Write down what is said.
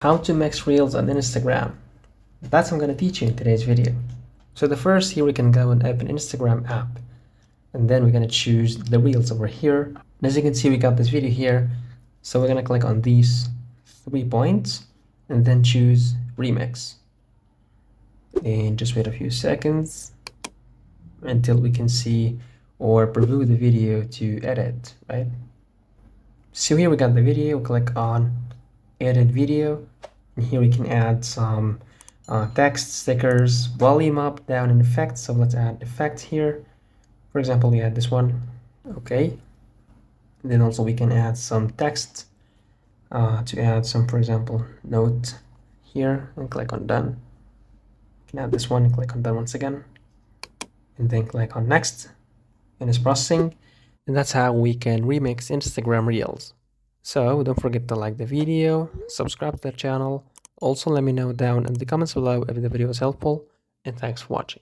How to mix reels on Instagram. That's what I'm going to teach you in today's video. So the first, here we can go and open Instagram app, and then we're going to choose the reels over here. And as you can see, we got this video here. So we're going to click on these 3 points and then choose remix. And just wait a few seconds until we can see or preview the video to edit, right? So here we got the video, click on edit video, and here we can add some text, stickers, volume up, down, and effects. So let's add effect here. For example, we add this one. Okay. And then also we can add some text to add some, for example, note here, and click on done. You can add this one and click on done once again, and then click on next, and it's processing. And that's how we can remix Instagram Reels. So don't forget to like the video, subscribe to the channel. Also let me know down in the comments below if the video was helpful, and thanks for watching.